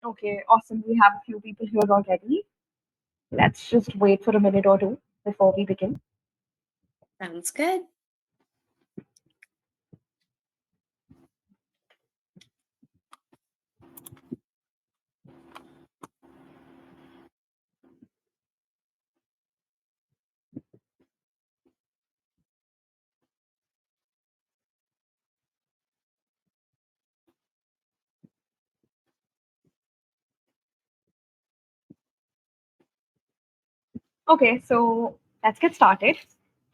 Okay, awesome. We have a few people here already. Let's just wait for a minute or two before we begin. Sounds good. Okay, so let's get started.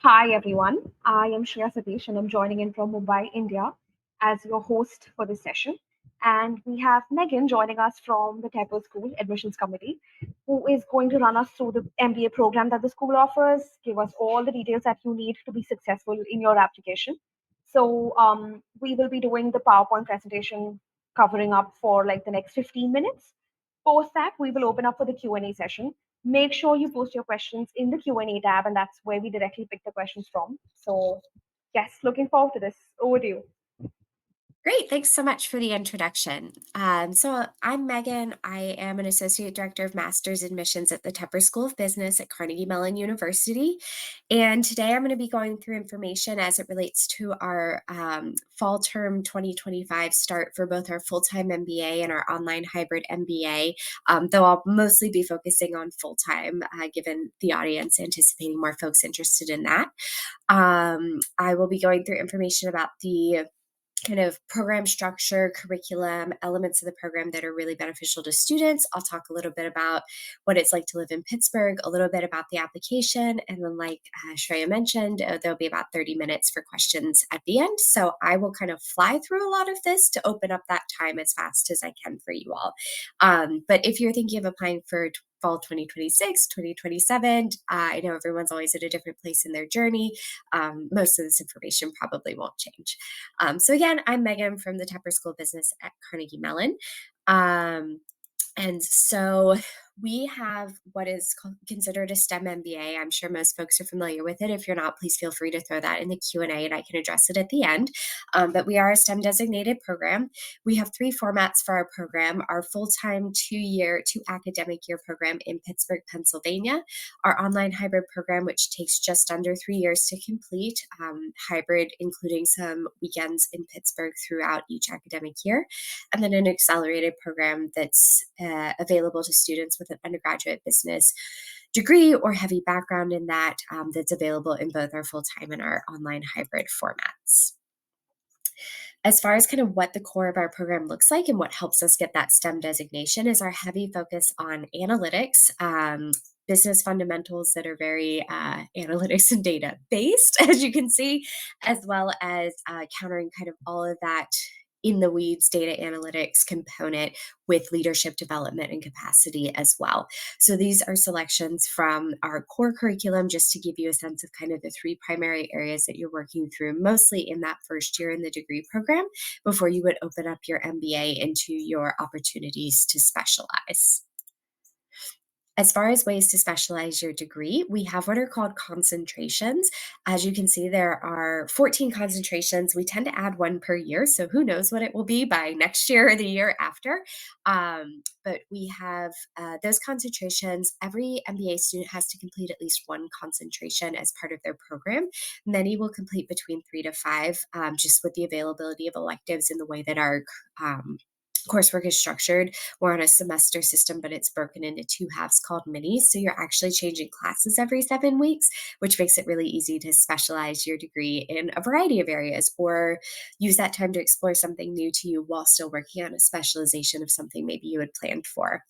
Hi, everyone. I am Shreya Satish, and I'm joining in from Mumbai, India, as your host for this session. And we have Megan joining us from the Tepper School Admissions Committee, who is going to run us through the MBA program that the school offers, give us all the details that you need to be successful in your application. So we will be doing the PowerPoint presentation covering up for like the next 15 minutes. Post that, we will open up for the Q&A session. Make sure you post your questions in the Q&A tab, and that's where we directly pick the questions from. So yes, looking forward to this. Over to you. Great. Thanks so much for the introduction. So I'm Megan. I am an Associate Director of Master's Admissions at the Tepper School of Business at Carnegie Mellon University. And today I'm going to be going through information as it relates to our fall term 2025 start for both our full-time MBA and our online hybrid MBA, though I'll mostly be focusing on full-time, given the audience anticipating more folks interested in that. I will be going through information about the kind of program structure, curriculum, elements of the program that are really beneficial to students. I'll talk a little bit about what it's like to live in Pittsburgh, a little bit about the application, and then like Shreya mentioned, there'll be about 30 minutes for questions at the end. So I will kind of fly through a lot of this to open up that time as fast as I can for you all. But if you're thinking of applying for fall 2026, 2027, I know everyone's always at a different place in their journey. Most of this information probably won't change. So again, I'm Megan from the Tepper School of Business at Carnegie Mellon. And so we have what is considered a STEM MBA. I'm sure most folks are familiar with it. If you're not, please feel free to throw that in the Q&A and I can address it at the end. But we are a STEM designated program. We have three formats for our program: our full-time 2 academic year program in Pittsburgh, Pennsylvania, our online hybrid program, which takes just under 3 years to complete, hybrid including some weekends in Pittsburgh throughout each academic year, and then an accelerated program that's available to students with an undergraduate business degree or heavy background in that, that's available in both our full-time and our online hybrid formats. As far as kind of what the core of our program looks like and what helps us get that STEM designation is our heavy focus on analytics, business fundamentals that are very analytics and data based, as you can see, as well as countering kind of all of that in the weeds data analytics component with leadership development and capacity as well. So these are selections from our core curriculum, just to give you a sense of kind of the three primary areas that you're working through, mostly in that first year in the degree program, before you would open up your MBA into your opportunities to specialize. As far as ways to specialize your degree, we have what are called concentrations. As you can see, there are 14 concentrations. We tend to add one per year, so who knows what it will be by next year or the year after. But we have those concentrations. Every MBA student has to complete at least one concentration as part of their program. Many will complete between 3 to 5, just with the availability of electives and the way that our coursework is structured. We're on a semester system, but it's broken into two halves called minis. So you're actually changing classes every 7 weeks, which makes it really easy to specialize your degree in a variety of areas, or use that time to explore something new to you while still working on a specialization of something maybe you had planned for.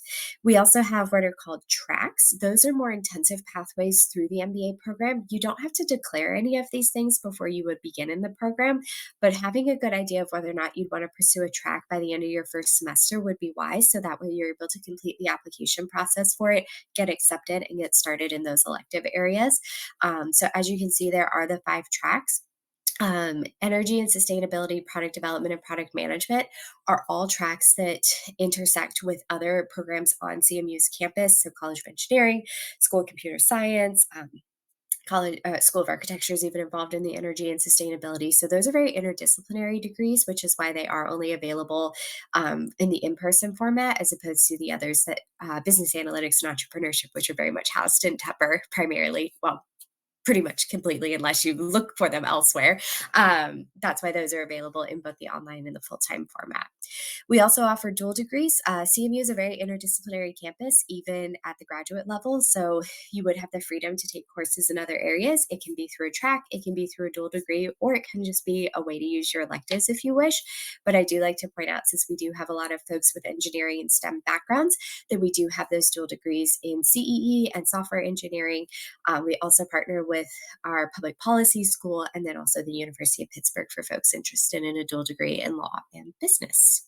We also have what are called tracks. Those are more intensive pathways through the MBA program. You don't have to declare any of these things before you would begin in the program, but having a good idea of whether or not you'd want to pursue a track by the end of your first semester would be wise, so that way you're able to complete the application process for it, get accepted, and get started in those elective areas. So as you can see, there are the 5 tracks. Energy and sustainability, product development, and product management are all tracks that intersect with other programs on CMU's campus. So College of Engineering, School of Computer Science, college School of Architecture is even involved in the energy and sustainability. So those are very interdisciplinary degrees, which is why they are only available in the in-person format as opposed to the others that business analytics and entrepreneurship, which are very much housed in Tepper primarily. Well, pretty much completely unless you look for them elsewhere. That's why those are available in both the online and the full-time format. We also offer dual degrees. CMU is a very interdisciplinary campus, even at the graduate level. So you would have the freedom to take courses in other areas. It can be through a track, it can be through a dual degree, or it can just be a way to use your electives if you wish. But I do like to point out, since we do have a lot of folks with engineering and STEM backgrounds, that we do have those dual degrees in CEE and software engineering. We also partner with our public policy school and then also the University of Pittsburgh for folks interested in a dual degree in law and business.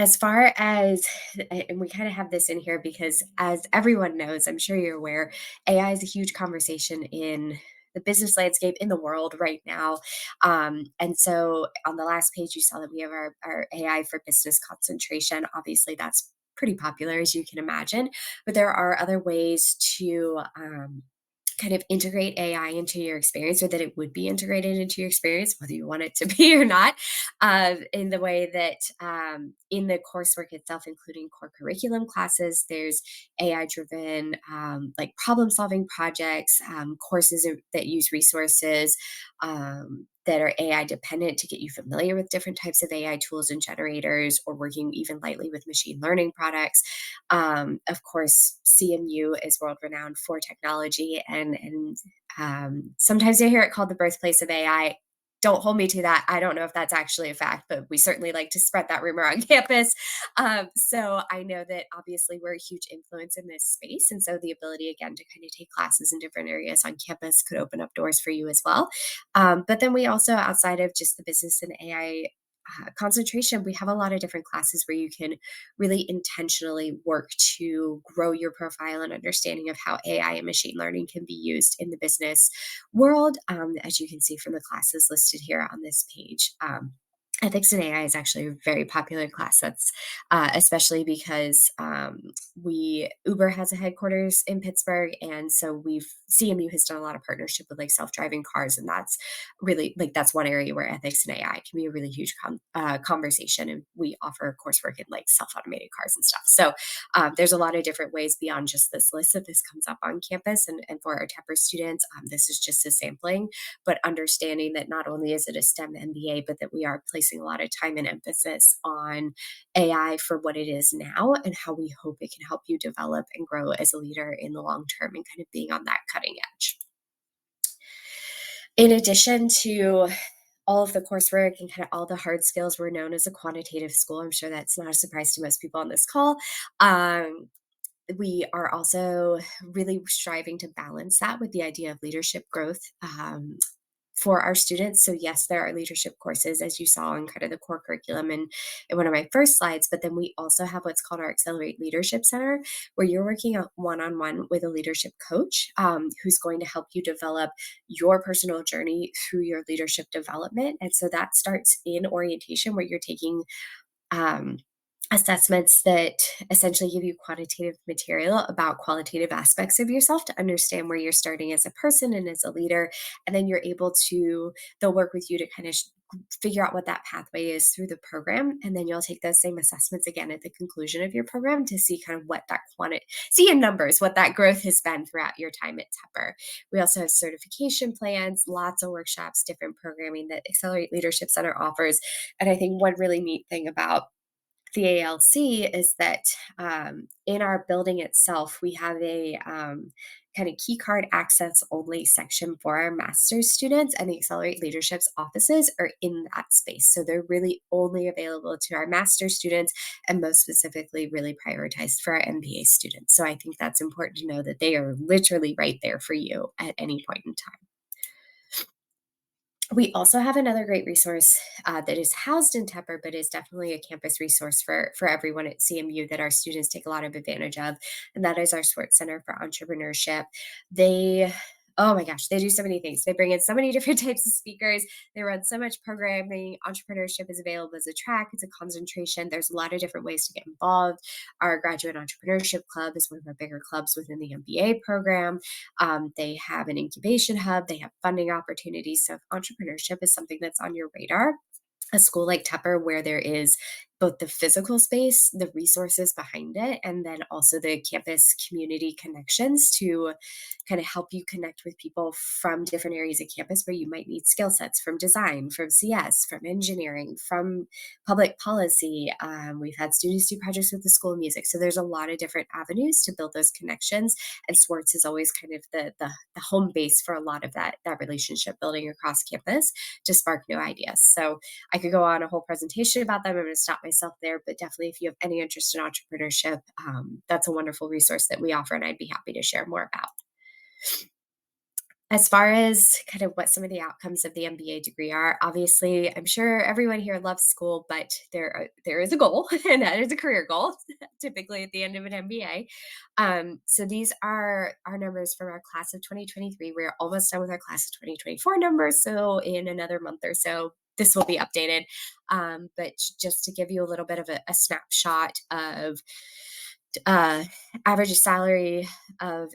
As far as, and we kind of have this in here because, as everyone knows, I'm sure you're aware, AI is a huge conversation in the business landscape in the world right now. And so on the last page, you saw that we have our AI for business concentration. Obviously, that's pretty popular, as you can imagine, but there are other ways to kind of integrate AI into your experience, or that it would be integrated into your experience, whether you want it to be or not, in the way that in the coursework itself, including core curriculum classes, there's AI driven like problem solving projects, courses that use resources that are AI dependent to get you familiar with different types of AI tools and generators, or working even lightly with machine learning products. Of course, CMU is world renowned for technology, and sometimes I hear it called the birthplace of AI. Don't hold me to that. I don't know if that's actually a fact, but we certainly like to spread that rumor on campus. So I know that obviously we're a huge influence in this space. And so the ability, again, to kind of take classes in different areas on campus could open up doors for you as well. But then we also, outside of just the business and AI concentration, we have a lot of different classes where you can really intentionally work to grow your profile and understanding of how AI and machine learning can be used in the business world, as you can see from the classes listed here on this page. Ethics and AI is actually a very popular class. That's especially because we Uber has a headquarters in Pittsburgh, and so CMU has done a lot of partnership with like self-driving cars, and that's really like that's one area where ethics and AI can be a really huge conversation. And we offer coursework in like self-automated cars and stuff. So there's a lot of different ways beyond just this list that this comes up on campus, and for our Tepper students, this is just a sampling, but understanding that not only is it a STEM MBA, but that we are placing a lot of time and emphasis on AI for what it is now and how we hope it can help you develop and grow as a leader in the long term, and kind of being on that cutting edge. In addition to all of the coursework and kind of all the hard skills, we're known as a quantitative school. I'm sure that's not a surprise to most people on this call. We are also really striving to balance that with the idea of leadership growth for our students. So yes, there are leadership courses, as you saw in kind of the core curriculum in one of my first slides, but then we also have what's called our Accelerate Leadership Center, where you're working out one-on-one with a leadership coach who's going to help you develop your personal journey through your leadership development. And so that starts in orientation, where you're taking assessments that essentially give you quantitative material about qualitative aspects of yourself to understand where you're starting as a person and as a leader. And then they'll work with you to kind of figure out what that pathway is through the program. And then you'll take those same assessments again at the conclusion of your program to see kind of what that see in numbers, what that growth has been throughout your time at Tepper. We also have certification plans, lots of workshops, different programming that Accelerate Leadership Center offers. And I think one really neat thing about the ALC is that in our building itself, we have a kind of key card access only section for our master's students, and the Accelerate Leadership's offices are in that space. So they're really only available to our master's students, and most specifically really prioritized for our MBA students. So I think that's important to know that they are literally right there for you at any point in time. We also have another great resource that is housed in Tepper, but is definitely a campus resource for everyone at CMU that our students take a lot of advantage of, and that is our Sports Center for Entrepreneurship. They Oh my gosh, they do so many things. They bring in so many different types of speakers. They run so much programming. Entrepreneurship is available as a track, it's a concentration. There's a lot of different ways to get involved. Our graduate entrepreneurship club is one of our bigger clubs within the MBA program. They have an incubation hub, they have funding opportunities. So if entrepreneurship is something that's on your radar, a school like Tepper, where there is both the physical space, the resources behind it, and then also the campus community connections to kind of help you connect with people from different areas of campus where you might need skill sets from design, from CS, from engineering, from public policy. We've had students do projects with the School of Music. So there's a lot of different avenues to build those connections. And sports is always kind of the home base for a lot of that relationship building across campus to spark new ideas. So I could go on a whole presentation about them. I'm going to stop myself there, but definitely if you have any interest in entrepreneurship, that's a wonderful resource that we offer, and I'd be happy to share more about. As far as kind of what some of the outcomes of the MBA degree are, obviously, I'm sure everyone here loves school, but there is a goal, and that is a career goal, typically at the end of an MBA. So these are our numbers from our class of 2023. We're almost done with our class of 2024 numbers, so in another month or so, this will be updated. But just to give you a little bit of a snapshot of average salary of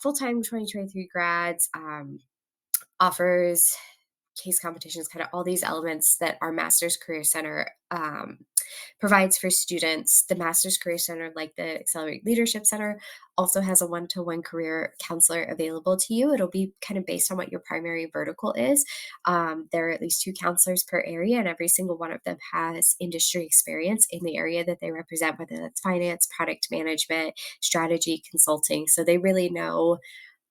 full-time 2023 grads, offers, case competitions, kind of all these elements that our Master's Career Center provides for students. The Master's Career Center, like the Accelerate Leadership Center, also has a one-to-one career counselor available to you. It'll be kind of based on what your primary vertical is. There are at least 2 counselors per area, and every single one of them has industry experience in the area that they represent, whether that's finance, product management, strategy, consulting. So they really know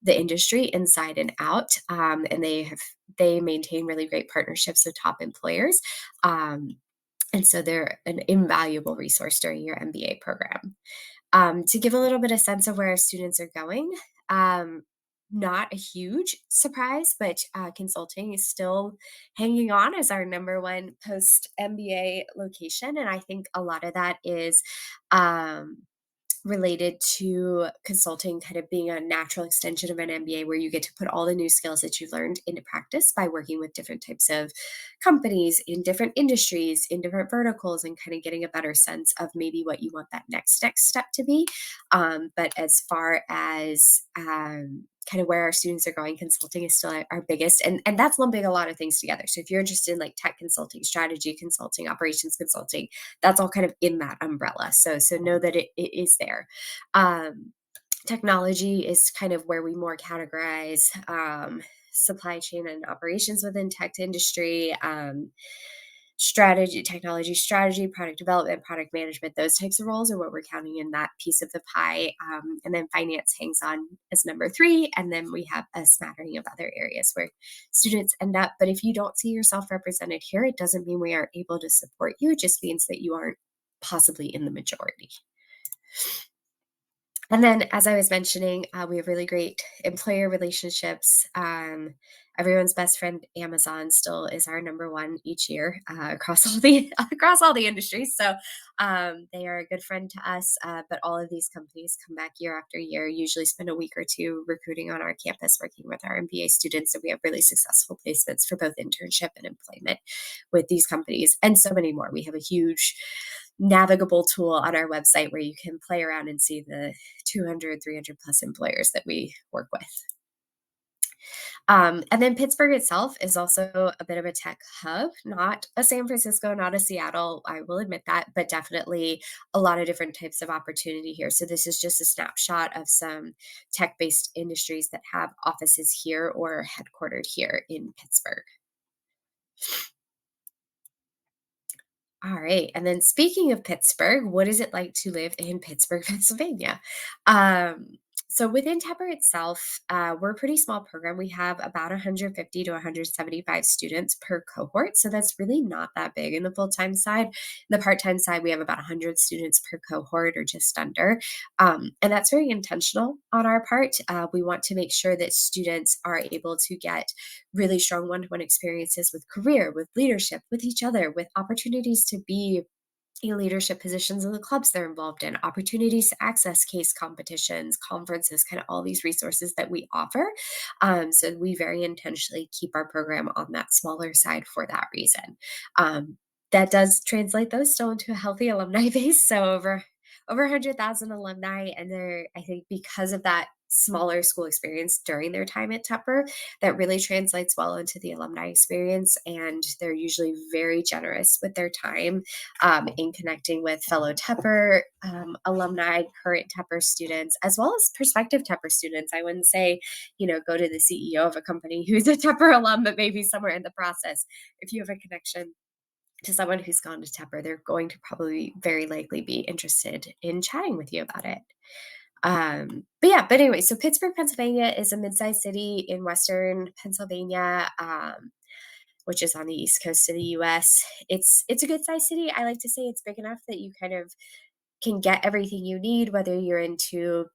the industry inside and out, and they maintain really great partnerships with top employers. And so they're an invaluable resource during your MBA program. To give a little bit of sense of where our students are going, not a huge surprise, but consulting is still hanging on as our number one post MBA location. And I think a lot of that is related to consulting kind of being a natural extension of an MBA, where you get to put all the new skills that you've learned into practice by working with different types of companies in different industries, in different verticals, and kind of getting a better sense of maybe what you want that next step to be. But as far as kind of where our students are going, consulting is still our biggest, and that's lumping a lot of things together. So if you're interested in like tech consulting, strategy consulting, operations consulting, that's all kind of in that umbrella. So know that it is there. Technology is kind of where we more categorize supply chain and operations within tech industry. Technology strategy, product development, product management, those types of roles are what we're counting in that piece of the pie. And then finance hangs on as number 3. And then we have a smattering of other areas where students end up. But if you don't see yourself represented here, it doesn't mean we aren't able to support you. It just means that you aren't possibly in the majority. And then, as I was mentioning, we have really great employer relationships. Everyone's best friend, Amazon, still is our number 1 each year across all the industries. So they are a good friend to us. But all of these companies come back year after year. Usually spend a week or 2 recruiting on our campus, working with our MBA students. So we have really successful placements for both internship and employment with these companies, and so many more. We have a huge navigable tool on our website where you can play around and see the 200, 300 plus employers that we work with. And then Pittsburgh itself is also a bit of a tech hub, not a San Francisco, not a Seattle, I will admit that, but definitely a lot of different types of opportunity here. So this is just a snapshot of some tech-based industries that have offices here or headquartered here in Pittsburgh. All right. And then speaking of Pittsburgh, what is it like to live in Pittsburgh, Pennsylvania? So within Tepper itself, we're a pretty small program. We have about 150 to 175 students per cohort. So that's really not that big in the full-time side. In the part-time side, we have about 100 students per cohort or just under. And that's very intentional on our part. We want to make sure that students are able to get really strong one-to-one experiences with career, with leadership, with each other, with opportunities to be key leadership positions in the clubs they're involved in, opportunities to access case competitions, conferences, kind of all these resources that we offer. So we very intentionally keep our program on that smaller side for that reason. That does translate though still into a healthy alumni base. So over 100,000 alumni, and they're, I think, because of that smaller school experience during their time at Tepper, that really translates well into the alumni experience. And they're usually very generous with their time in connecting with fellow Tepper alumni, current Tepper students, as well as prospective Tepper students. I wouldn't say, go to the CEO of a company who's a Tepper alum, but maybe somewhere in the process. If you have a connection to someone who's gone to Tepper, they're going to probably very likely be interested in chatting with you about it. But anyway, so Pittsburgh, Pennsylvania is a mid-sized city in Western Pennsylvania, which is on the East Coast of the US. It's a good sized city. I like to say it's big enough that you kind of can get everything you need, whether you're into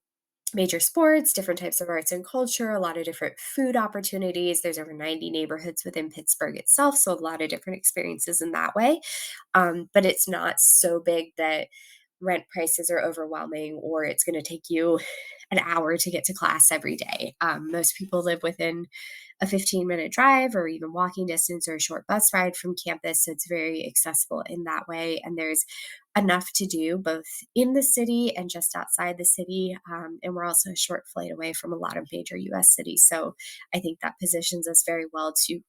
major sports, different types of arts and culture, a lot of different food opportunities. There's over 90 neighborhoods within Pittsburgh itself, so a lot of different experiences in that way. But it's not so big that rent prices are overwhelming or it's going to take you an hour to get to class every day. Most people live within a 15-minute drive or even walking distance or a short bus ride from campus. So it's very accessible in that way. And there's enough to do both in the city and just outside the city. And we're also a short flight away from a lot of major US cities. So I think that positions us very well to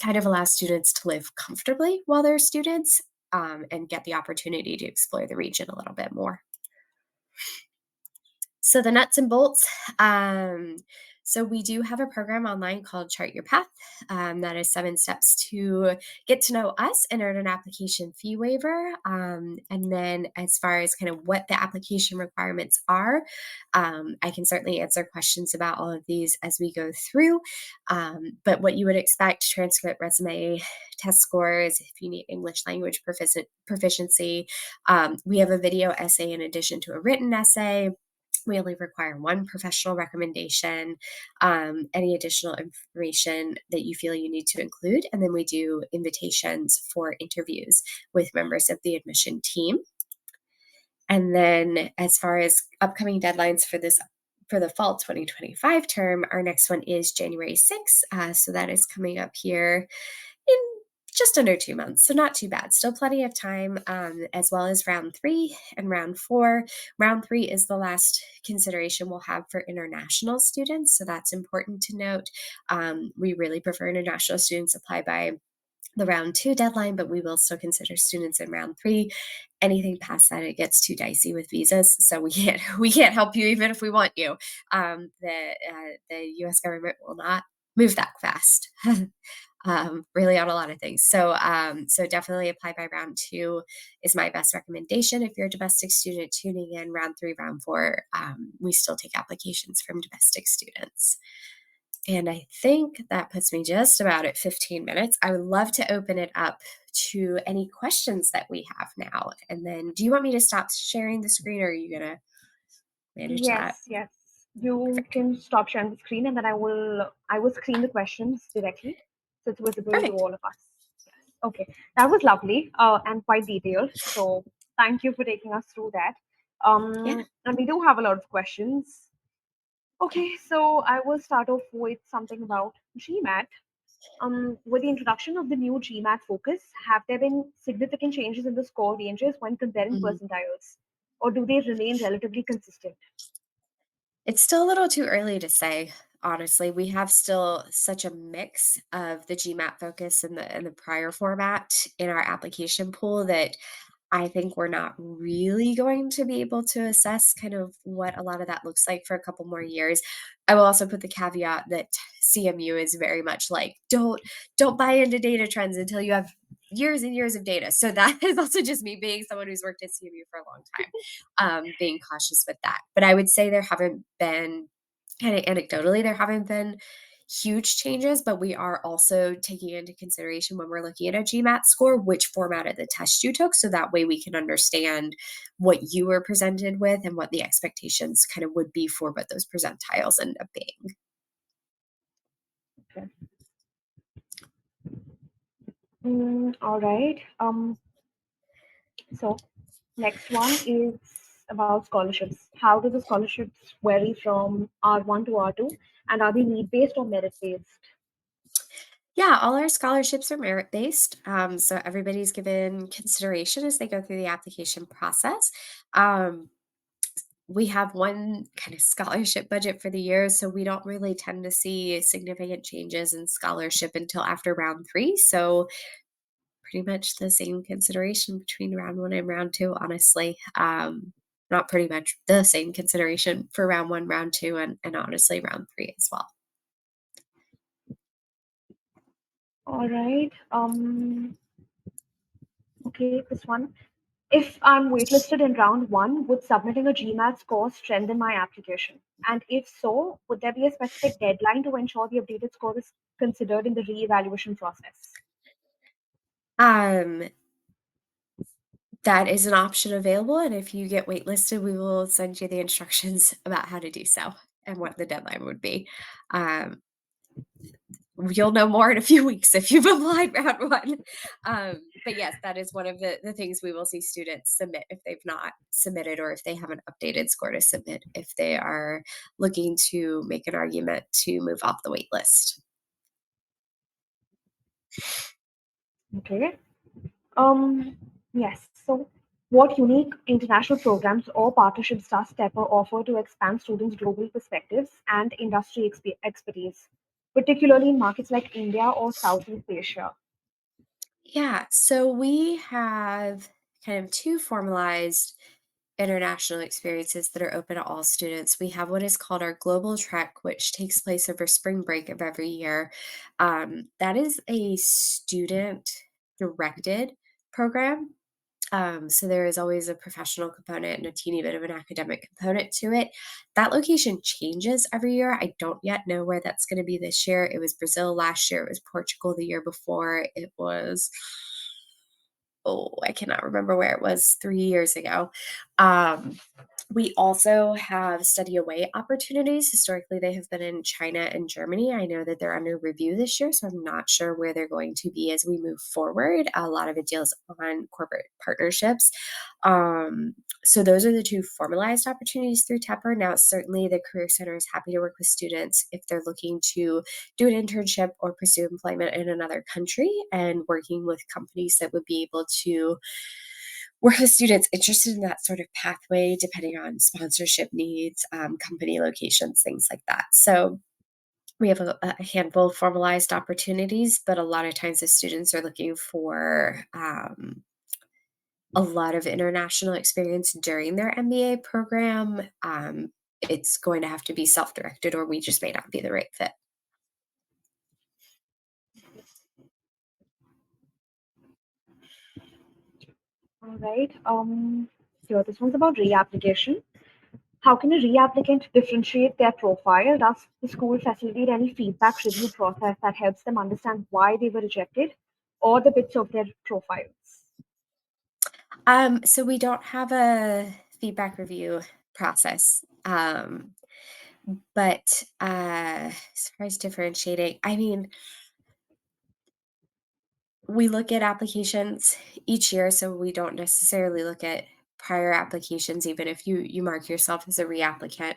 kind of allow students to live comfortably while they're students, and get the opportunity to explore the region a little bit more. So the nuts and bolts. So we do have a program online called Chart Your Path. That is 7 steps to get to know us and earn an application fee waiver. And then as far as kind of what the application requirements are, I can certainly answer questions about all of these as we go through. But what you would expect: transcript, resume, test scores, if you need English language proficiency. We have a video essay in addition to a written essay. We only require 1 professional recommendation, any additional information that you feel you need to include, and then we do invitations for interviews with members of the admission team. And then as far as upcoming deadlines for the fall 2025 term, our next one is January 6th. So that is coming up here in just under 2 months, so not too bad. Still plenty of time, as well as round 3 and round 4. Round 3 is the last consideration we'll have for international students, so that's important to note. We really prefer international students apply by the round 2 deadline, but we will still consider students in round 3. Anything past that, it gets too dicey with visas, so we can't help you even if we want you. The U.S. government will not move that fast. Really on a lot of things. So definitely apply by round 2 is my best recommendation. If you're a domestic student tuning in, round 3, round 4, we still take applications from domestic students. And I think that puts me just about at 15 minutes. I would love to open it up to any questions that we have now. And then do you want me to stop sharing the screen, or are you going to manage that? Yes, yes. You Perfect. can stop sharing the screen, and then I will screen the questions directly, so it's visible to Perfect. all of us. Yes. Okay. That was lovely, and quite detailed. So thank you for taking us through that. Yeah. And we do have a lot of questions. Okay, so I will start off with something about GMAT. With the introduction of the new GMAT focus, have there been significant changes in the score ranges when comparing Mhm. percentiles, or do they remain relatively consistent? It's still a little too early to say, honestly. We have still such a mix of the GMAT focus and the prior format in our application pool that I think we're not really going to be able to assess kind of what a lot of that looks like for a couple more years. I will also put the caveat that CMU is very much like, don't buy into data trends until you have years and years of data. So that is also just me being someone who's worked at CMU for a long time, being cautious with that. But I would say there haven't been, kind of anecdotally, there haven't been huge changes, but we are also taking into consideration when we're looking at a GMAT score, which format of the test you took. So that way we can understand what you were presented with and what the expectations kind of would be for what those percentiles end up being. Okay. All right. So Next one is about scholarships. How do the scholarships vary from R1 to R2? And are they need based or merit based? Yeah, all our scholarships are merit based. So everybody's given consideration as they go through the application process. Um, we have one kind of scholarship budget for the year, so we don't really tend to see significant changes in scholarship until after round three. So pretty much the same consideration between round one and round two, honestly. Not pretty much the same consideration for round one, round two, and honestly round three as well. All right. Okay, this one. If I'm waitlisted in round one, would submitting a GMAT score strengthen my application? And if so, would there be a specific deadline to ensure the updated score is considered in the re-evaluation process? Um, that is an option available, and if you get waitlisted, we will send you the instructions about how to do so and what the deadline would be. Um, you'll know more in a few weeks if you've applied round one. But yes, that is one of the things we will see students submit if they've not submitted or if they have an updated score to submit if they are looking to make an argument to move off the wait list. Okay. Um, yes. So, what unique international programs or partnerships does Tepper offer to expand students' global perspectives and industry expertise, particularly in markets like India or Southeast Asia? Yeah, so we have kind of two formalized international experiences that are open to all students. We have what is called our Global Trek, which takes place over spring break of every year. That is a student directed program. So there is always a professional component and a teeny bit of an academic component to it. That location changes every year. I don't yet know where that's going to be this year. It was Brazil last year. It was Portugal the year before. It was, oh, I cannot remember where it was 3 years ago. Um, we also have study away opportunities. Historically, they have been in China and Germany. I know that they're under review this year, so I'm not sure where they're going to be as we move forward. A lot of it deals on corporate partnerships. Um, so those are the two formalized opportunities through Tepper. Now, certainly the Career Center is happy to work with students if they're looking to do an internship or pursue employment in another country and working with companies that would be able to work with students interested in that sort of pathway, depending on sponsorship needs, company locations, things like that. So we have a handful of formalized opportunities, but a lot of times the students are looking for a lot of international experience during their MBA program. It's going to have to be self directed, or we just may not be the right fit. All right. Here, this one's about reapplication. How can a reapplicant differentiate their profile? Does the school facilitate any feedback review process that helps them understand why they were rejected or the bits of their profiles? So we don't have a feedback review process. But as far as differentiating, I mean, we look at applications each year, so we don't necessarily look at prior applications, even if you mark yourself as a reapplicant.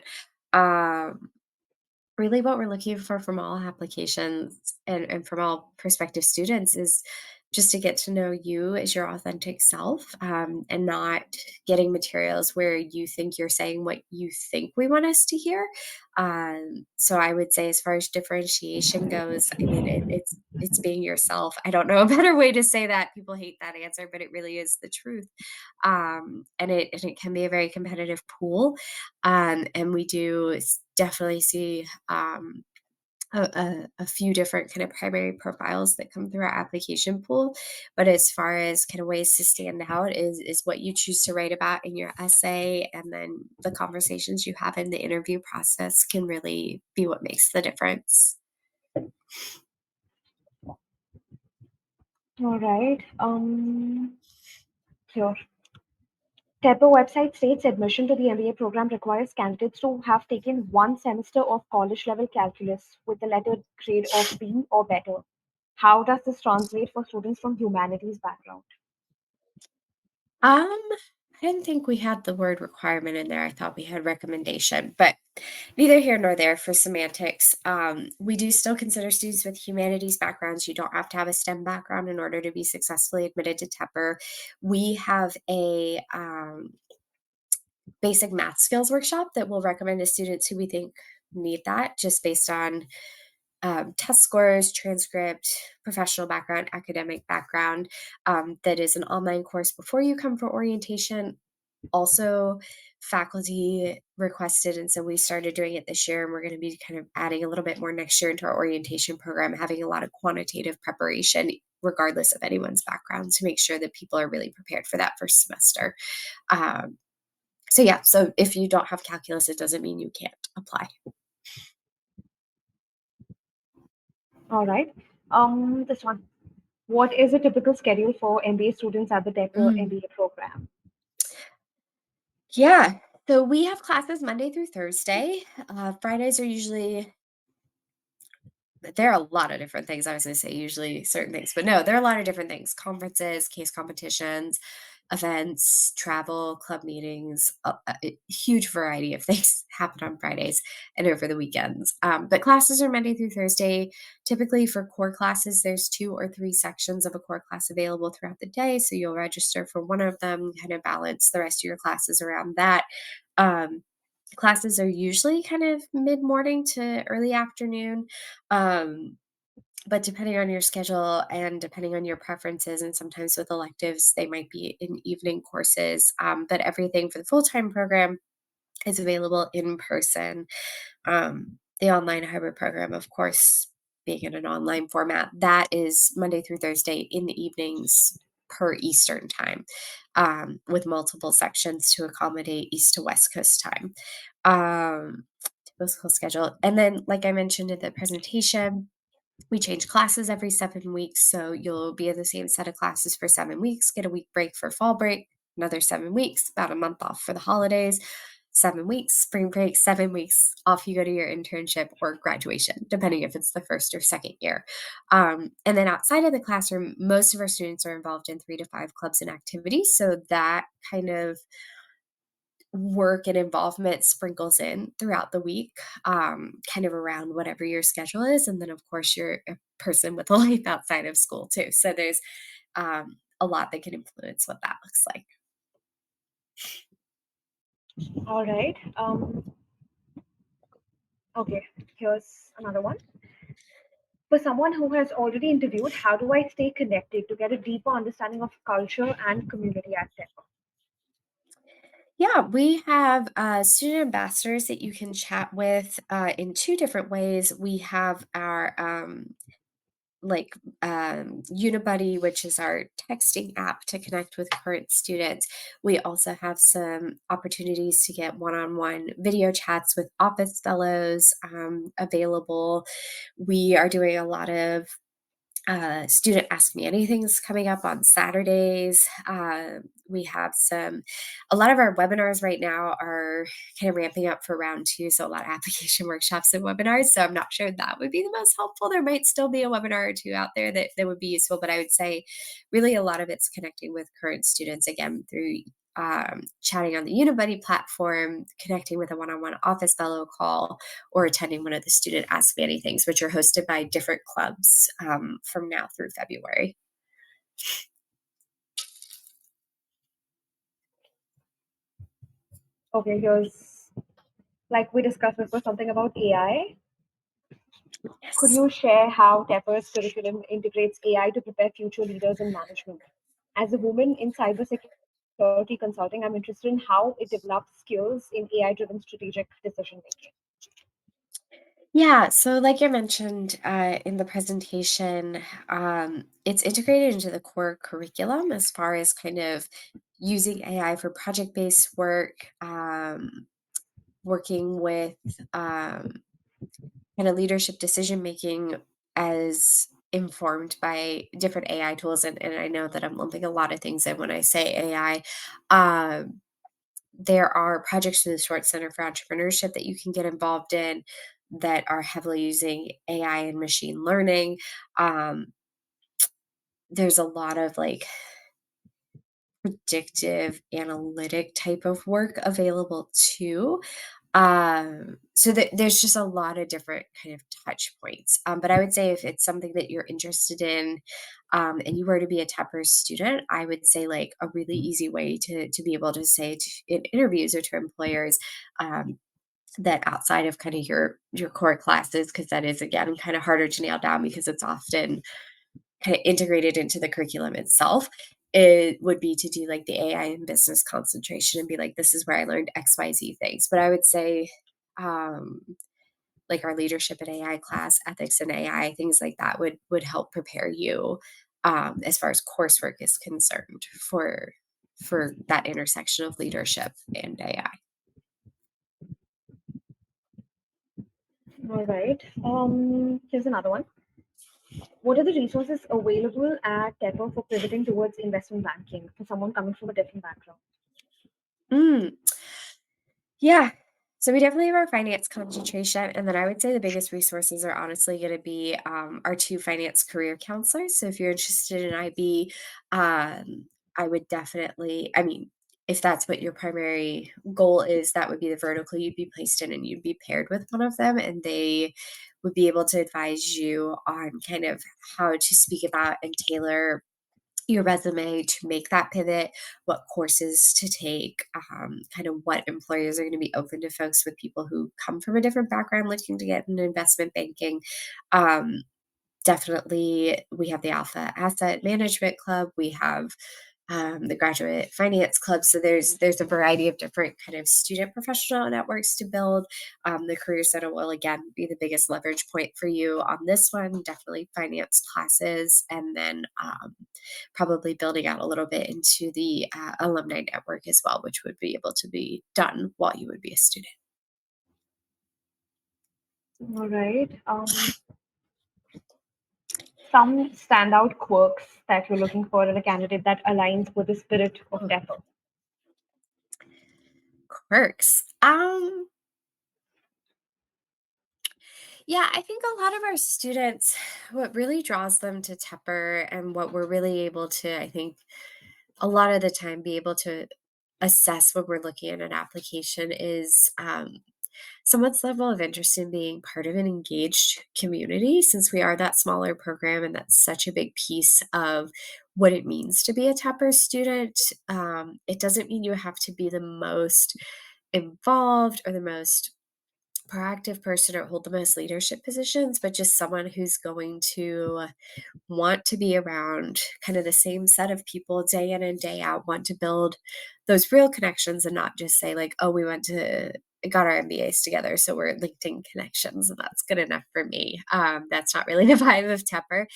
Um, Really what we're looking for from all applications and from all prospective students is just to get to know you as your authentic self, and not getting materials where you think you're saying what you think we want us to hear. So I would say, as far as differentiation goes, I mean, it's being yourself. I don't know a better way to say that. People hate that answer, but it really is the truth. And it can be a very competitive pool, and we do definitely see a few different kind of primary profiles that come through our application pool. But as far as kind of ways to stand out is what you choose to write about in your essay, and then the conversations you have in the interview process can really be what makes the difference. All right. Here. TEPR website states admission to the MBA program requires candidates to have taken one semester of college level calculus with the letter grade of B or better. How does this translate for students from humanities background? Um, didn't think we had the word requirement in there. I thought we had recommendation, but neither here nor there for semantics. We do still consider students with humanities backgrounds. You don't have to have a STEM background in order to be successfully admitted to Tepper. We have a basic math skills workshop that we'll recommend to students who we think need that, just based on test scores, transcript, professional background, academic background. That is an online course before you come for orientation. Also, faculty requested, and so we started doing it this year, and we're going to be kind of adding a little bit more next year into our orientation program, having a lot of quantitative preparation regardless of anyone's background, to make sure that people are really prepared for that first semester. um, so yeah, so if you don't have calculus, it doesn't mean you can't apply. All right. This one. What is a typical schedule for MBA students at the Tepper Mm. MBA program? Yeah. So we have classes Monday through Thursday. Fridays are usually, there are a lot of different things. I was going to say usually certain things, but no, there are a lot of different things: conferences, case competitions, events, travel, club meetings. A huge variety of things happen on Fridays and over the weekends. But classes are Monday through Thursday. Typically, for core classes, there's 2 or 3 sections of a core class available throughout the day. So you'll register for one of them, kind of balance the rest of your classes around that. Um, Classes are usually kind of mid morning to early afternoon. Um, but depending on your schedule and depending on your preferences, and sometimes with electives, they might be in evening courses. But everything for the full time program is available in person. The online hybrid program, of course, being in an online format, that is Monday through Thursday in the evenings per Eastern time, with multiple sections to accommodate East to West Coast time. Typical schedule. And then, like I mentioned in the presentation, we change classes every 7 weeks. So you'll be in the same set of classes for 7 weeks, get a week break for fall break, another 7 weeks, about a month off for the holidays, 7 weeks, spring break, 7 weeks off. You go to your internship or graduation, depending if it's the first or second year. And then outside of the classroom, most of our students are involved in 3 to 5 clubs and activities. So that kind of work and involvement sprinkles in throughout the week, kind of around whatever your schedule is. And then, of course, you're a person with a life outside of school, too. So there's a lot that can influence what that looks like. All right. Okay, here's another one. For someone who has already interviewed, how do I stay connected to get a deeper understanding of culture and community at Tepper? Yeah, we have student ambassadors that you can chat with in 2 different ways. We have our like Unibuddy, which is our texting app to connect with current students. We also have some opportunities to get one on one video chats with office fellows available. We are doing a lot of student ask me anything's coming up on Saturdays. We have a lot of our webinars right now are kind of ramping up for round 2, so a lot of application workshops and webinars. So I'm not sure that would be the most helpful. There might still be a webinar or 2 out there that would be useful, but I would say really a lot of it's connecting with current students, again, through chatting on the Unibuddy platform, connecting with a one-on-one office fellow call, or attending one of the student Ask Me Anythings, which are hosted by different clubs from now through February. Okay, here's like we discussed before something about AI. Could Yes. you share how Tepper's curriculum integrates AI to prepare future leaders in management? As a woman in cybersecurity consulting, I'm interested in how it develops skills in AI driven strategic decision making. Yeah, so like I mentioned in the presentation, it's integrated into the core curriculum as far as kind of using AI for project based work, working with um, kind of leadership decision making as informed by different AI tools. And I know that I'm lumping a lot of things in when I say AI. Um, there are projects through the Short Center for Entrepreneurship that you can get involved in that are heavily using AI and machine learning. Um, there's a lot of like predictive analytic type of work available too. So that there's just a lot of different kind of touch points. But I would say if it's something that you're interested in, and you were to be a Tepper student, I would say like a really easy way to be able to say in interviews or to employers, that outside of kind of your core classes, because that is again kind of harder to nail down because it's often kind of integrated into the curriculum itself, it would be to do like the AI and business concentration and be like, this is where I learned XYZ things. But I would say, um, like our leadership in AI class, ethics in AI, things like that would help prepare you, as far as coursework is concerned for that intersection of leadership and AI. All right. Here's another one. What are the resources available at Tepper for pivoting towards investment banking for someone coming from a different background? Mm. Yeah. So we definitely have our finance concentration. And then I would say the biggest resources are honestly going to be, our two finance career counselors. So if you're interested in IB, I would definitely, I mean, if that's what your primary goal is, that would be the vertical you'd be placed in, and you'd be paired with one of them, and they would be able to advise you on kind of how to speak about and tailor your resume to make that pivot, what courses to take, kind of what employers are going to be open to folks with people who come from a different background looking to get into investment banking. Um, Definitely, we have the Alpha Asset Management Club. We have, the Graduate Finance Club. So there's a variety of different kind of student professional networks to build. The Career Center will again be the biggest leverage point for you on this one. Definitely finance classes, and then, probably building out a little bit into the, alumni network as well, which would be able to be done while you would be a student. All right. Some standout quirks that you're looking for in a candidate that aligns with the spirit of Oh, Tepper. quirks. Yeah, I think a lot of our students, what really draws them to Tepper and what we're really able to, I think, a lot of the time be able to assess when we're looking at an application is, someone's level of interest in being part of an engaged community, since we are that smaller program and that's such a big piece of what it means to be a Tepper student. It doesn't mean you have to be the most involved or the most proactive person or hold the most leadership positions, but just someone who's going to want to be around kind of the same set of people day in and day out, want to build those real connections and not just say, like, oh, we went to got our MBAs together, so we're LinkedIn connections, and that's good enough for me. That's not really the vibe of Tepper.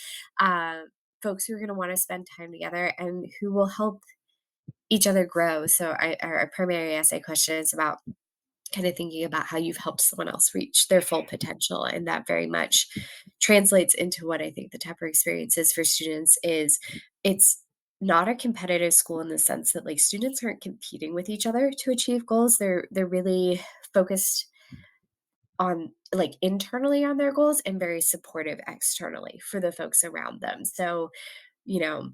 Folks who are going to want to spend time together and who will help each other grow. So, our primary essay question is about kind of thinking about how you've helped someone else reach their full potential, and that very much translates into what I think the Tepper experience is for students. Is it's not a competitive school in the sense that like students aren't competing with each other to achieve goals. They're really focused on like internally on their goals and very supportive externally for the folks around them. So, you know,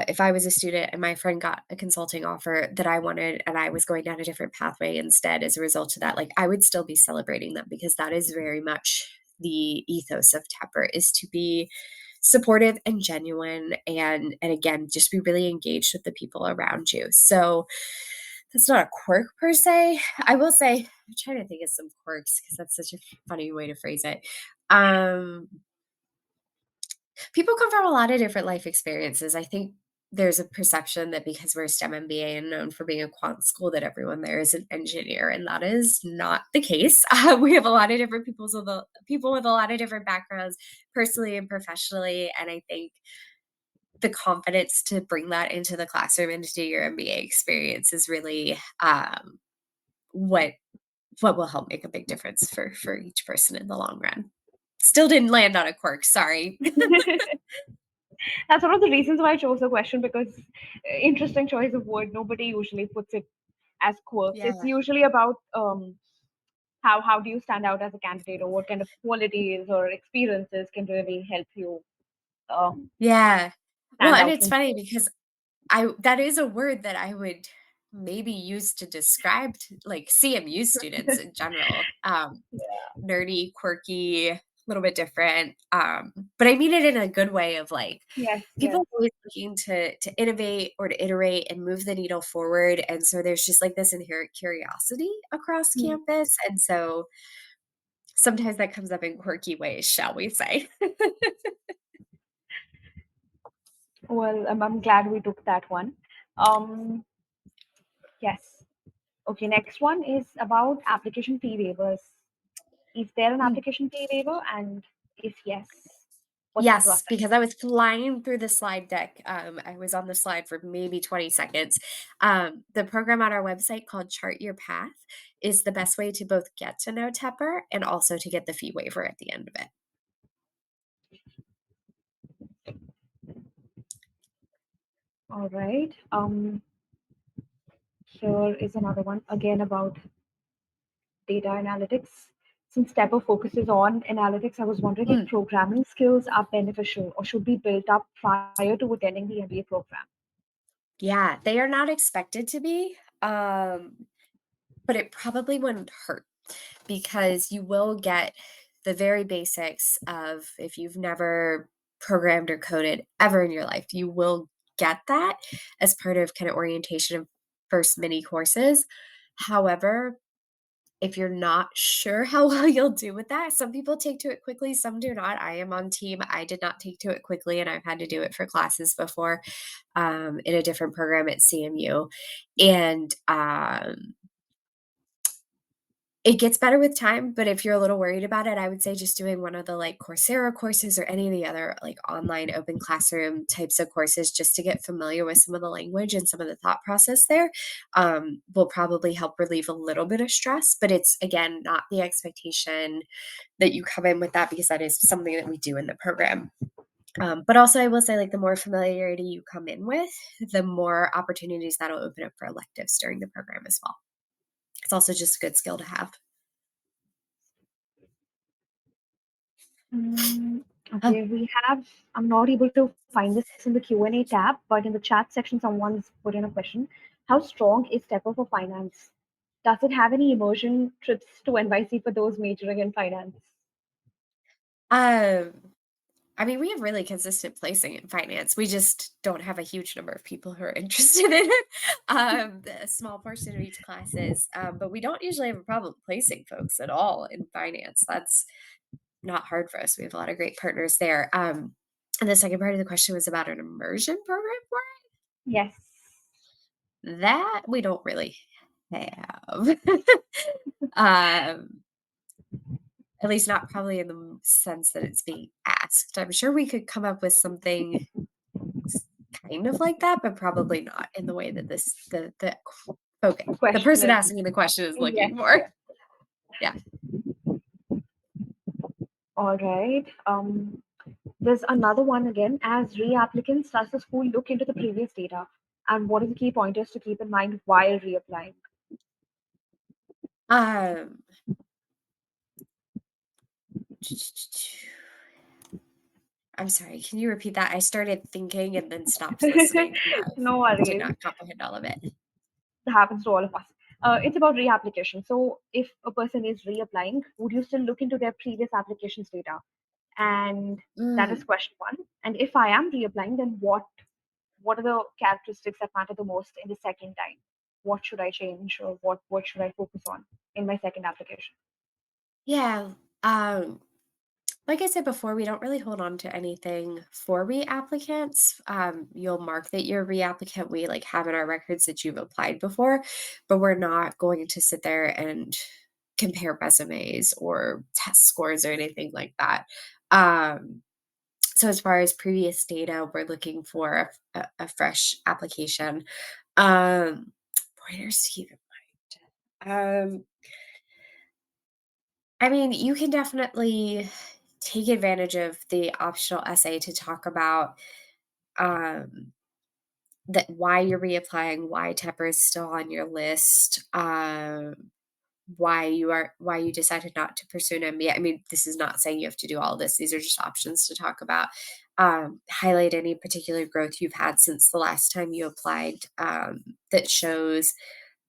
if I was a student and my friend got a consulting offer that I wanted and I was going down a different pathway instead as a result of that, like I would still be celebrating them, because that is very much the ethos of Tepper, is to be supportive and genuine, and again just be really engaged with the people around you. So that's not a quirk per se. I will say, I'm trying to think of some quirks because that's such a funny way to phrase it. Um, People come from a lot of different life experiences. I think there's a perception that because we're a STEM MBA and known for being a quant school, that everyone there is an engineer, and that is not the case. We have a lot of different people with a lot of different backgrounds, personally and professionally, and I think the confidence to bring that into the classroom and to do your MBA experience is really, what will help make a big difference for each person in the long run. Still didn't land on a quirk. Sorry. That's one of the reasons why I chose the question because interesting choice of word. Nobody usually puts it as quirks. It's Yeah. usually about how do you stand out as a candidate, or what kind of qualities or experiences can really help you um, Yeah. Well, stand and out it's from funny others. because I that is a word that I would maybe use to describe like CMU students in general. Yeah. Nerdy, quirky, a little bit different. But I mean it in a good way of like Yes, people yes. are always looking to innovate or to iterate and move the needle forward. And so there's just like this inherent curiosity across Hmm. campus. And so sometimes that comes up in quirky ways, shall we say. Well, I'm glad we took that one. Um, yes. Okay, next one is about application fee waivers. Is there an application fee waiver? And if yes, what's the Yes, process? because I was flying through the slide deck. I was on the slide for maybe 20 seconds. The program on our website called Chart Your Path is the best way to both get to know Tepper and also to get the fee waiver at the end of it. All right. Here is another one again about data analytics. Since Tepper focuses on analytics, I was wondering if Mm, programming skills are beneficial or should be built up prior to attending the MBA program. yeah, they are not expected to be, but it probably wouldn't hurt because you will get the very basics of if you've never programmed or coded ever in your life, you will get that as part of kind of orientation of first mini courses. However, if you're not sure how well you'll do with that, some people take to it quickly, some do not. I am on team. I did not take to it quickly, and I've had to do it for classes before in a different program at CMU. And it gets better with time, but if you're a little worried about it, I would say just doing one of the, like, Coursera courses or any of the other, like, online open classroom types of courses just to get familiar with some of the language and some of the thought process there, will probably help relieve a little bit of stress, but it's, again, not the expectation that you come in with that because that is something that we do in the program. But also I will say, like, the more familiarity you come in with, the more opportunities that'll open up for electives during the program as well. It's also just a good skill to have. Mm, Oh. okay, we have. I'm not able to find this in the Q&A tab, but in the chat section, someone's put in a question. How strong is Tepper for finance? Does it have any immersion trips to NYC for those majoring in finance? Um, I mean, we have really consistent placing in finance. We just don't have a huge number of people who are interested in it. A small portion of each class is, but we don't usually have a problem placing folks at all in finance. That's not hard for us. We have a lot of great partners there. And the second part of the question was about an immersion program for Yes. it. That we don't really have. um, at least not probably in the sense that it's being asked. I'm sure we could come up with something kind of like that, but probably not in the way that okay, the Question person is asking the question is yes, looking for. yes. Yeah. All right. There's another one again. As reapplicants, does the school look into the previous data? And what are the key pointers to keep in mind while reapplying? Um, I'm sorry, can you repeat that? I started thinking and then stopped listening. I No did worries. not comprehend all of it. It happens to all of us. It's about reapplication. So, if a person is reapplying, would you still look into their previous applications data? And that is Mm, question one. And if I am reapplying, then what are the characteristics that matter the most in the second time? What should I change, or what should I focus on in my second application? yeah. Um, like I said before, we don't really hold on to anything for reapplicants. You'll mark that you're a reapplicant. We like have in our records that you've applied before, but we're not going to sit there and compare resumes or test scores or anything like that. Um, so as far as previous data, we're looking for a fresh application. Um, Pointers to keep in mind. I mean, you can definitely take advantage of the optional essay to talk about um, that why you're reapplying, why Tepper is still on your list, why you decided not to pursue an MBA. I mean, this is not saying you have to do all this. These are just options to talk about. Highlight any particular growth you've had since the last time you applied, that shows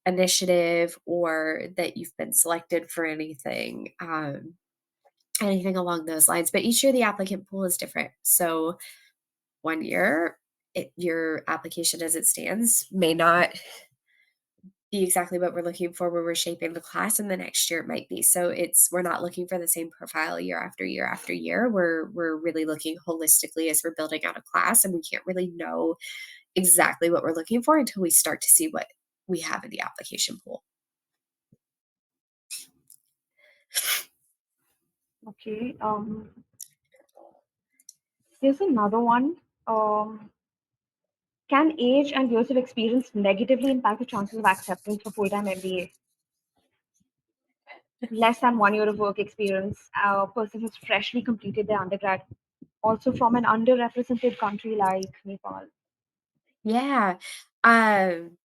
initiative or that you've been selected for anything, anything along those lines. But each year the applicant pool is different. So one year, your application as it stands may not be exactly what we're looking for where we're shaping the class, and the next year it might be. So we're not looking for the same profile year after year after year. We're really looking holistically as we're building out a class, and we can't really know exactly what we're looking for until we start to see what we have in the application pool. Okay. Here's another one. Can age and years of experience negatively impact the chances of acceptance for full-time MBA? Less than 1 year of work experience, a person who's freshly completed their undergrad, also from an underrepresented country like Nepal. Yeah. Um,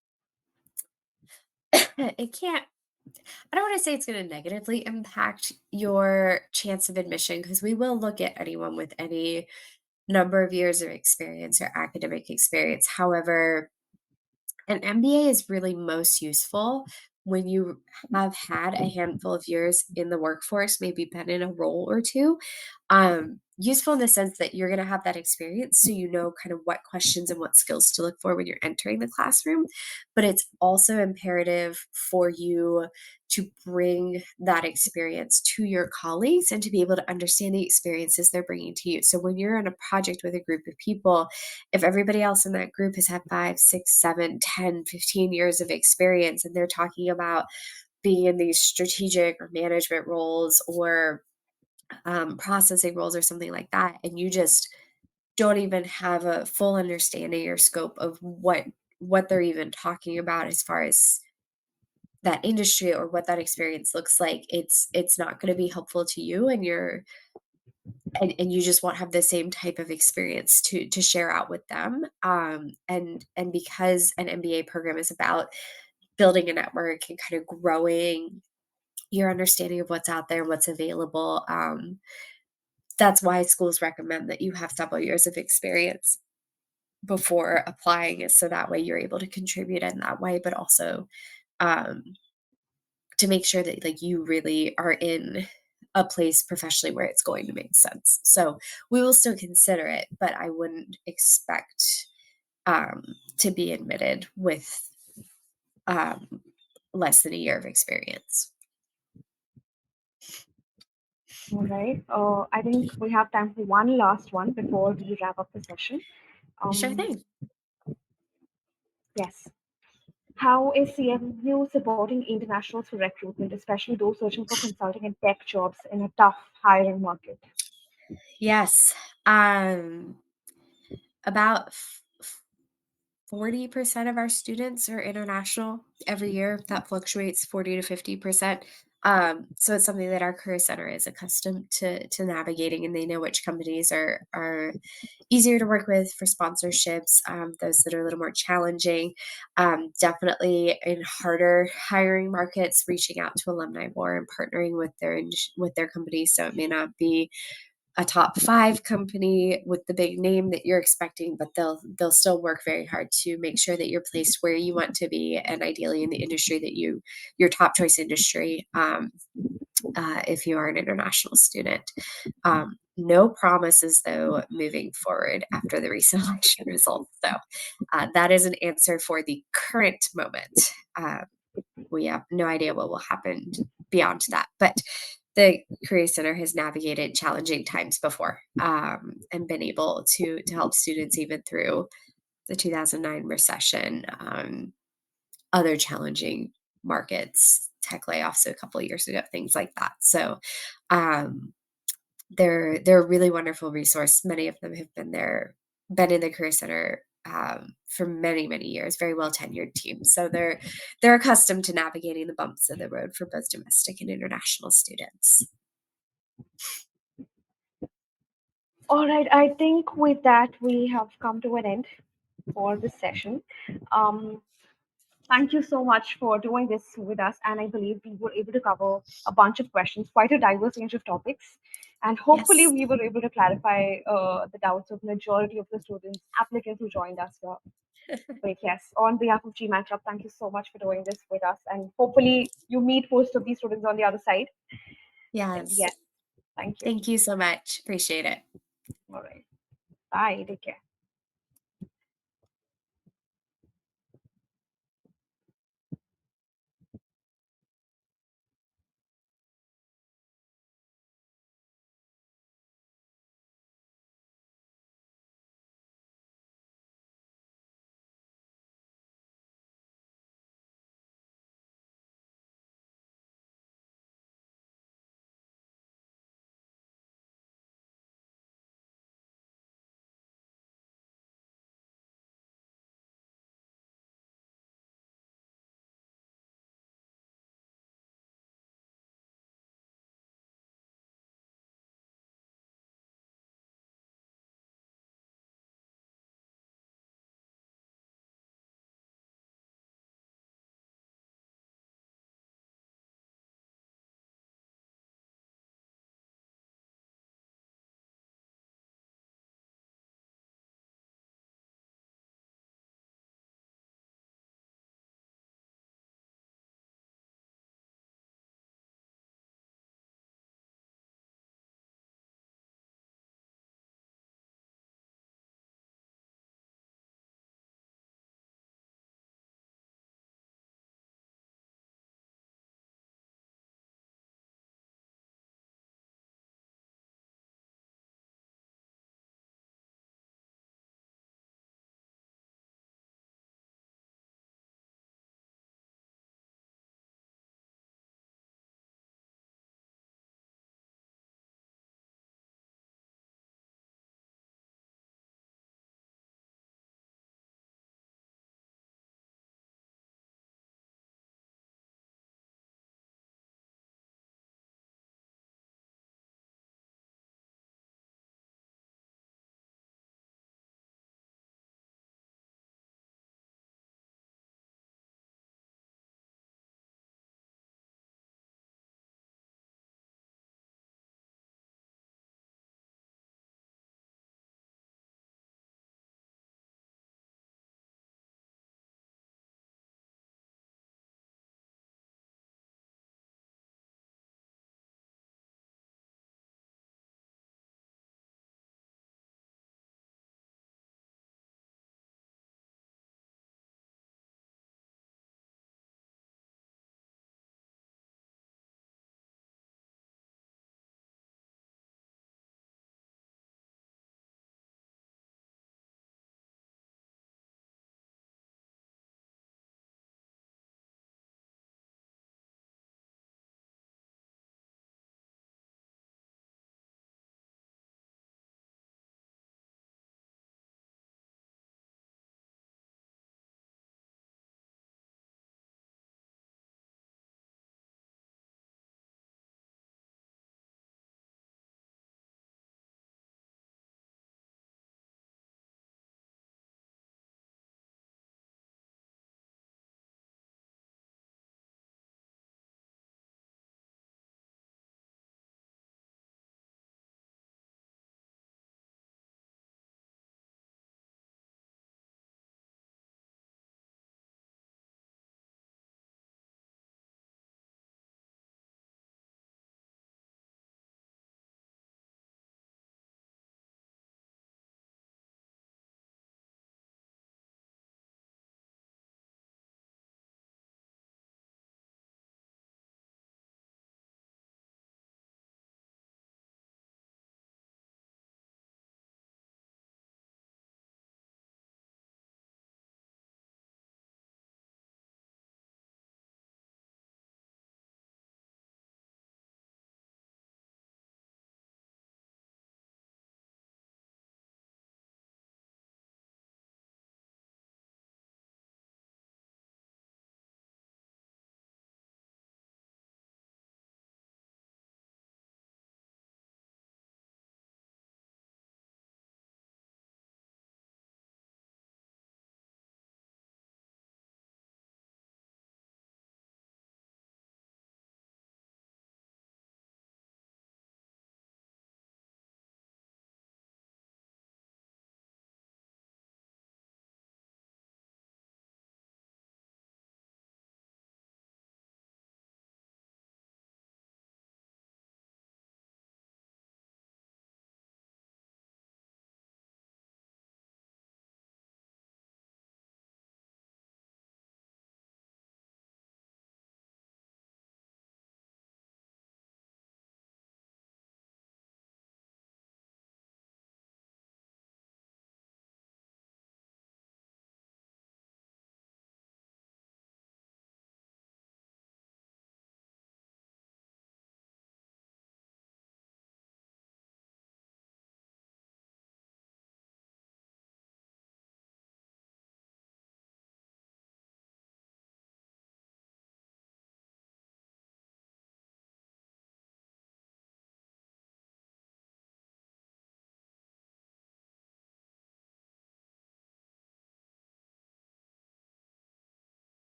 it can't I don't want to say it's going to negatively impact your chance of admission because we will look at anyone with any number of years of experience or academic experience. However, an MBA is really most useful when you have had a handful of years in the workforce, maybe been in a role or two. Useful in the sense that you're going to have that experience, so you know kind of what questions and what skills to look for when you're entering the classroom. But it's also imperative for you to bring that experience to your colleagues and to be able to understand the experiences they're bringing to you. So when you're in a project with a group of people, if everybody else in that group has had 5, 6, 7, 10, 15 years of experience and they're talking about being in these strategic or management roles or processing roles or something like that, and you just don't even have a full understanding or scope of what they're even talking about as far as that industry or what that experience looks like, it's not going to be helpful to you, and you just won't have the same type of experience to share out with them. And because an MBA program is about building a network and kind of growing your understanding of what's out there, what's available, that's why schools recommend that you have several years of experience before applying, is so that way you're able to contribute in that way, but also um, to make sure that like you really are in a place professionally where it's going to make sense. So we will still consider it, but I wouldn't expect um, to be admitted with um, less than a year of experience. All right. I think we have time for one last one before we wrap up the session. Sure Um, thing. yes. How is CMU supporting internationals for recruitment, especially those searching for consulting and tech jobs in a tough hiring market? Yes. Um, about 40% of our students are international every year. That fluctuates 40 to 50%. So it's something that our career center is accustomed to navigating, and they know which companies are easier to work with for sponsorships, those that are a little more challenging. Definitely in harder hiring markets, reaching out to alumni more and partnering with their companies. So it may not be a top 5 company with the big name that you're expecting, but they'll still work very hard to make sure that you're placed where you want to be, and ideally in the industry that your top choice industry, if you are an international student. No promises though moving forward after the recent election results. So that is an answer for the current moment. We have no idea what will happen beyond that, but the Career Center has navigated challenging times before, and been able to help students even through the 2009 recession, other challenging markets, tech layoffs a couple of years ago, things like that. So um, they're a really wonderful resource. Many of them have been in the Career Center for many, many years, very well tenured teams. So they're accustomed to navigating the bumps of the road for both domestic and international students. All right. I think with that, we have come to an end for this session. Um, Thank you so much for doing this with us. And I believe we were able to cover a bunch of questions, quite a diverse range of topics. And hopefully, Yes. we were able to clarify the doubts of majority of the students, applicants who joined us here. But yes, on behalf of GMAT Club, thank you so much for doing this with us. And hopefully, you meet most of these students on the other side. And Yes. yes, thank you. Thank you so much. Appreciate it. All right. Bye. Take care.